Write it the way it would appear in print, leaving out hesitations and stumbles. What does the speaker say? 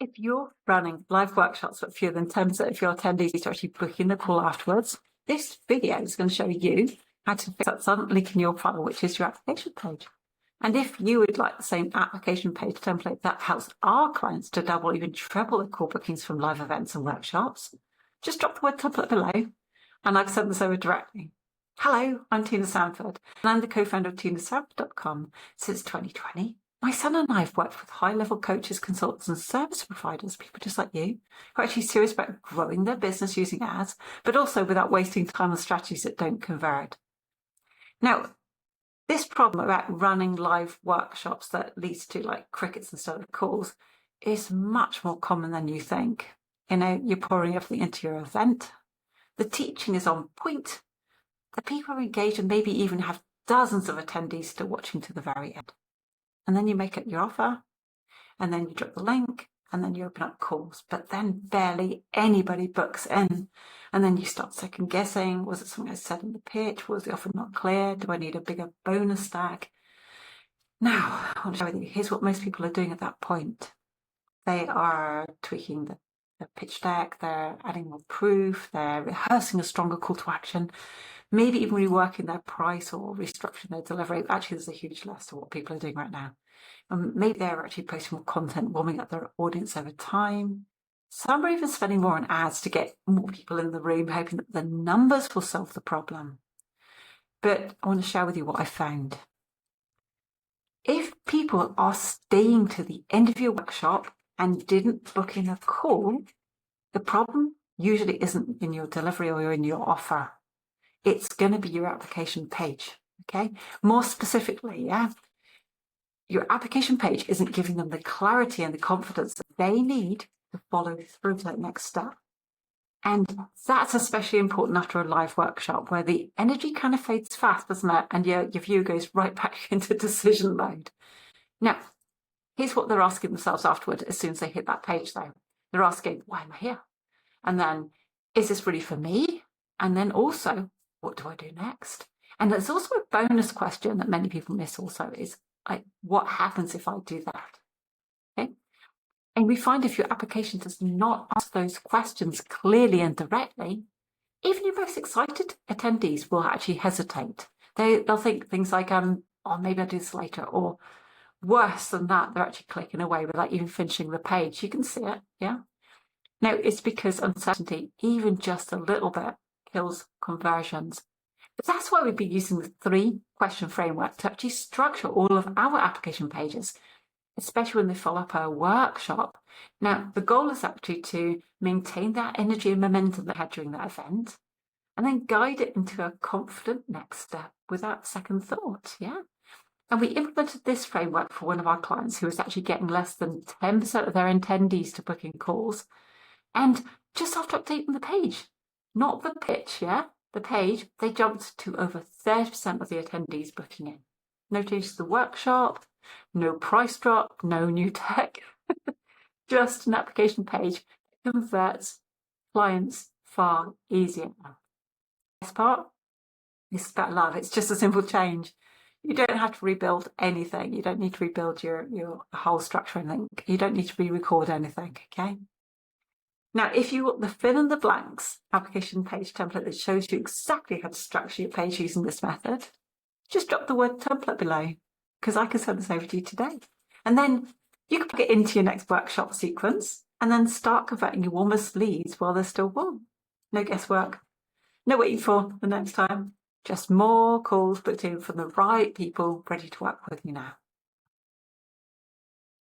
If you're running live workshops with fewer than 10% of your attendees are actually booking the call afterwards, this video is going to show you how to fix that sudden leak in your funnel, which is your application page. And if you would like the same application page template that helps our clients to double, even triple their call bookings from live events and workshops, just drop the word template below and I can send this over directly. Hello, I'm Tina Sanford, and I'm the co-founder of 𝗬𝗵𝘄𝗶𝗃 since 2020. My son and I have worked with high-level coaches, consultants and service providers, people just like you, who are actually serious about growing their business using ads, but also without wasting time on strategies that don't convert. Now, this problem about running live workshops that leads to like crickets instead of calls is much more common than you think. You know, you're pouring everything into your event, the teaching is on point, the people are engaged and maybe even have dozens of attendees still watching to the very end. And then you make up your offer, and then you drop the link, and then you open up calls, but then barely anybody books in. And then you start second guessing, was it something I said in the pitch? Was the offer not clear? Do I need a bigger bonus stack? Now, I want to share with you, here's what most people are doing at that point. They are tweaking the pitch deck, they're adding more proof, they're rehearsing a stronger call to action, maybe even reworking their price or restructuring their delivery. Actually, there's a huge list of what people are doing right now. Maybe they're actually posting more content, warming up their audience over time. Some are even spending more on ads to get more people in the room, hoping that the numbers will solve the problem. But I want to share with you what I found. If people are staying to the end of your workshop and didn't book in a call, the problem usually isn't in your delivery or in your offer. It's going to be your application page, okay? More specifically, your application page isn't giving them the clarity and the confidence that they need to follow through to that next step. And that's especially important after a live workshop where the energy kind of fades fast, doesn't it? And your view goes right back into decision mode. Now, here's what they're asking themselves afterward as soon as they hit that page though. They're asking, why am I here? And then, is this really for me? And then also, what do I do next? And there's also a bonus question that many people miss also is, like, what happens if I do that? Okay. And we find if your application does not ask those questions clearly and directly, even your most excited attendees will actually hesitate. They'll think things like, oh, maybe I'll do this later, or worse than that, they're actually clicking away without even finishing the page. You can see it, yeah? Now, it's because uncertainty, even just a little bit, kills conversions. But that's why we've been using the 3-question framework to actually structure all of our application pages, especially when they follow up a workshop. Now, the goal is actually to maintain that energy and momentum they had during that event, and then guide it into a confident next step without second thought, yeah? And we implemented this framework for one of our clients who was actually getting less than 10% of their attendees to book in calls. And just after updating the page, not the pitch, yeah? The page, they jumped to over 30% of the attendees booking in. No changes to the workshop, no price drop, no new tech, just an application page that converts clients far easier. This part is about love. It's just a simple change. You don't have to rebuild anything. You don't need to rebuild your whole structure and anything. You don't need to re-record anything, okay? Now, if you want the fill in the blanks application page template that shows you exactly how to structure your page using this method, just drop the word template below, because I can send this over to you today. And then you can plug it into your next workshop sequence and then start converting your warmest leads while they're still warm. No guesswork, no waiting for the next time, just more calls booked in from the right people ready to work with you now.